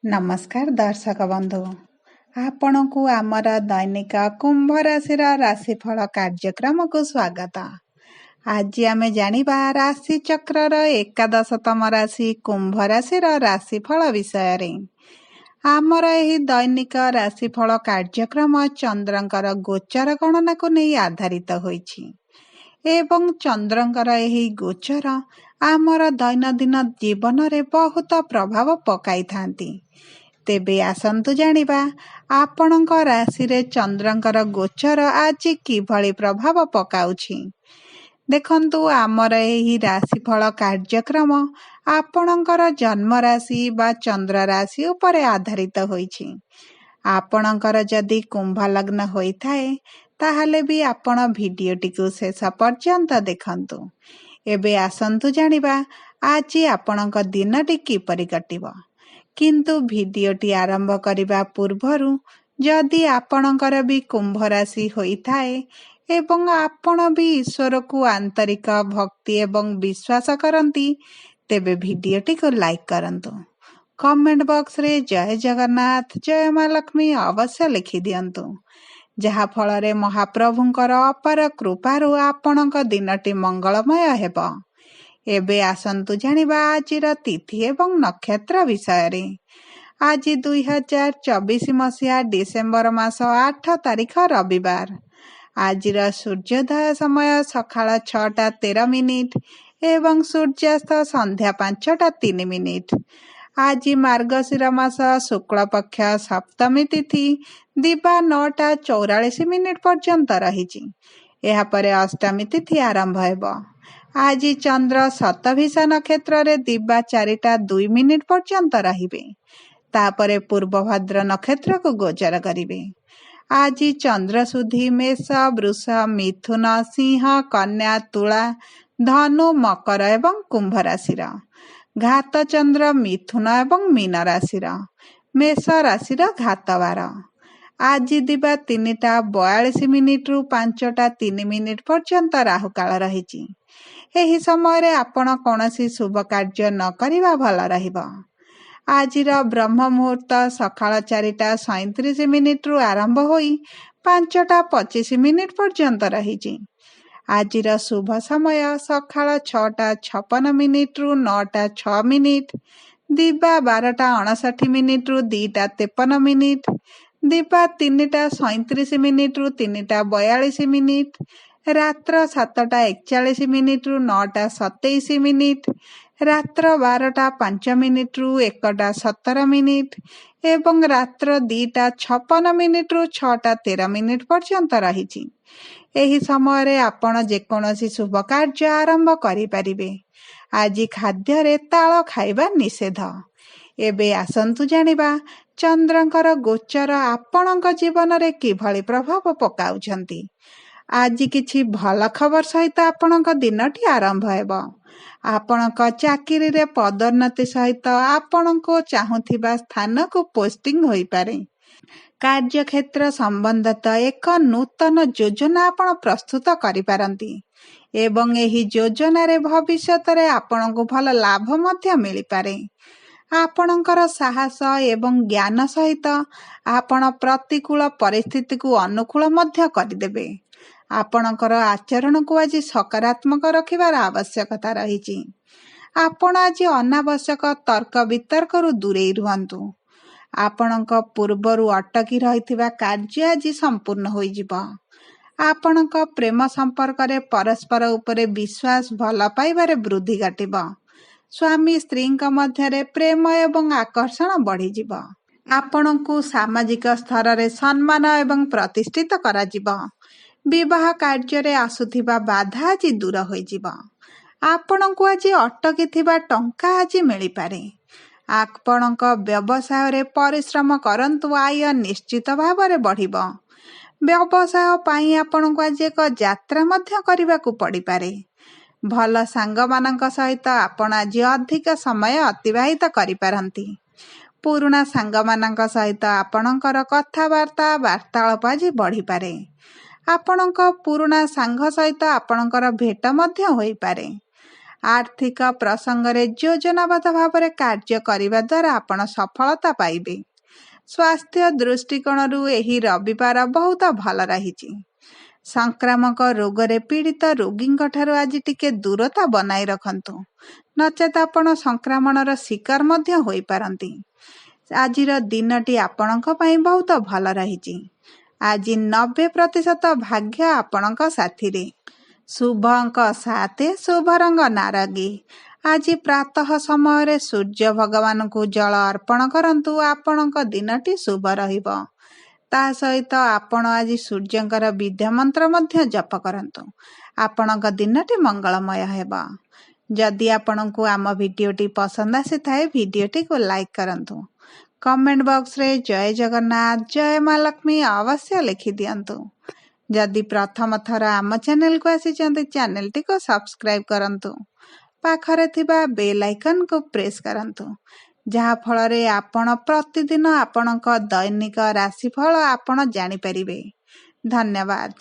नमस्कार दर्शक बंधु आपण को आमर दैनिक कुंभ राशि राशिफल कार्यक्रम को स्वागत। आज आम जानिबा राशि चक्र एकादशतम राशि कुंभ राशि राशिफल विषय रे। आमर एही दैनिक राशिफल कार्यक्रम चंद्रंकर गोचर गणना को नहीं आधारित होइछि एवं चंद्रंकर एही गोचर आमर दैनंदिन जीवन रे बहुत प्रभाव पकाई थांती। तेबे आसंतु जानिबा आपणक राशि रे चंद्रंकर गोचर आज किभଳି प्रभाव पकाउछि। देखंतु आमर एही राशिफल कार्यक्रम आपणकर जन्म राशि बा चंद्र राशि उपरे आधारित होइछि। आपणकर जदि कुंभ लग्न होइथाए ताहले भी आपण भिडियोटी को शेष पर्यंत देखंतु। एबे आसंतु जानिबा आज आपणक दिनटी किपरि कटिबो। किंतु भिडियोटी आरंभ करिबा पूर्वरु जदि आपणकर भी कुंभ राशि होइथाए एवं आपण भी ईश्वर को आंतरिक भक्ति एवं विश्वास करंती तेबे भिडियोटी को लाइक करंतु। कमेंट बॉक्स रे जय जगन्नाथ जय मां लक्ष्मी अवश्य लिखि दियंतु। जहा फଳରେ महाप्रभुंकर अपार कृपारु आपणक दिनटी मंगलमय हेबो। एबे आसंतु जानिबा आजिर तिथि एवं नक्षत्र विषय रे। आज 2024 मसीहा डिसेम्बर मास 8 तारिख रविवार। आजिर सूर्योदय समय सकाळ 6:13 एवं सूर्यास्त संध्या 5:03। आज मार्गशीर मास शुक्ल पक्ष सप्तमी तिथि दिबा 9:44 पर्यंत रहिछि। एहा परे अष्टमी तिथि आरंभ हेबो। आज चंद्र शतभिषा नक्षत्र रे दिबा 4:02 पर्यंत रहिबे। तापरे पूर्वभद्र नक्षत्र को गोचर करिवे। आज चंद्र सुधी मेष वृष मिथुन सिंह कन्या तुला धनु मकर एवं कुंभ राशि। घात चंद्र मिथुन एवं मीन राशि। मेष राशि घातवार। आज दिबा 3:42 रु 5:03 पर्यंत राहुकाल रहिछि। एही समय रे आपण कोनोसी शुभ कार्य न करिबा भल रहिबो। आजिर ब्रह्म मुहूर्त सकाळ 4:37 रु आरंभ होई 5:25 पर्यंत रहिछि। आजिर शुभ समय सकाळ 6:56 रु 9:06 दिबा 12:59 रु 2:53 दिबा 3:37 रु 3:42 रात्र 7:41 रु 9:27 रात्र 12:05 रु 1:17 एवं रात्र 2:56 रु 6:13 पर्यंत रहिछि। एही समय रे आपण जेकोनोसी शुभ कार्य आरंभ करि परिबे। आज खाद्य रे ताଳ खाइबा निषेध। एबे आसंतु जानिबा चंद्रंकर गोचर आपणक जीवन रे किभଳି प्रभाव पकाउछंती। आज किछि भल खबर सहित आपणक दिनटी आरंभ हेबो। आपणक चाकरी रे पदोन्नति सहित आपणको चाहुथिबा स्थान को पोस्टिंग होई पारे। कार्य क्षेत्र संबंधित एक नूतन योजना आपण प्रस्तुत करि पारंती एवं एही योजना रे भविष्यत रे आपणको भल लाभ मध्य मिलि पारे। आपणकर साहस एवं ज्ञान सहित आपण प्रतिकूल परिस्थिति को अनुकूल मध्य करिदेबे। आपणकर आचरण को आज सकारात्मक रखिबार आवश्यकता रहिछि। आपण आज अनावश्यक तर्क वितर्क रु दूरे रुहंतु। आपणक पूर्वरु अटकी रहिथिबा कार्य आज संपूर्ण होई जिवो। आपणक प्रेम संपर्क रे परस्पर उपरे विश्वास भल पाइबारे वृद्धि घटिबो। स्वामी स्त्री मध्य रे प्रेम एवं आकर्षण बढ़ी जिवो। आपणकु सामाजिक स्तर रे सम्मान एवं प्रतिष्ठित करा जिवो। विवाह कार्य रे आसुथिबा बाधा आज दूर होई जिवो। आपणकु आज अटकी थिबा टंका आज मिली पारे। आपणक व्यवसाय रे परिश्रम करंतु आय निश्चित भाव रे बढ़िबो। व्यवसाय पाई आपणकु आज एक यात्रा मध्य करिबाकु पड़ी पारे। भल सांग मानक सहित आपण आज अधिक समय अतिबाहित करि पारंती। पुराना सांग मानक सहित आपणकर कथावार्ता वार्तालाप आज बढ़ी पारे। आपणक पुराना सांग सहित आपणकर भेट मध्य होई पारे। आर्थिक प्रसंगरे योजनाबद्ध भाव कार्य करने द्वारा आपण सफलता पाइबे। स्वास्थ्य दृष्टिकोणरू एही रविवार बहुत भल रही। संक्रामक रोगरे पीड़ित रोगी आज टिके दूरता बनाई रखंतु, नचेत आपण संक्रमणर शिकार मध्य होई पारंती। आजिर दिनटी आपणक पई बहुत भल रही। आज 90% भाग्य आपणक साथी रे। शुभ अंक 7, शुभ रंग नारंगी। आज प्रातः समय सूर्य भगवान को जल अर्पण करंतु, आपणक दिनटी शुभ रहिबो। ता सहित आपण आज सूर्यंकर विद्या मंत्र मध्य जप करंतु, आपणक दिनटी मंगलमय हेबा। जदि आपणको आम भिडियोटी पसंद आसी थाए भिडियोटी को लाइक करंतु, कमेंट बॉक्स रे जय जगन्नाथ जय मां लक्ष्मी अवश्य लिखि दियंतु। जदि प्रथम थर आम चैनल को आसी चैनल टी को सब्सक्राइब करंतु, पाखरे थिबा बेल आइकन को प्रेस करंतु, जहा फଳରେ आपण प्रतिदिन आपणक दैनिक राशिफल आपण जानि परिबे। धन्यवाद।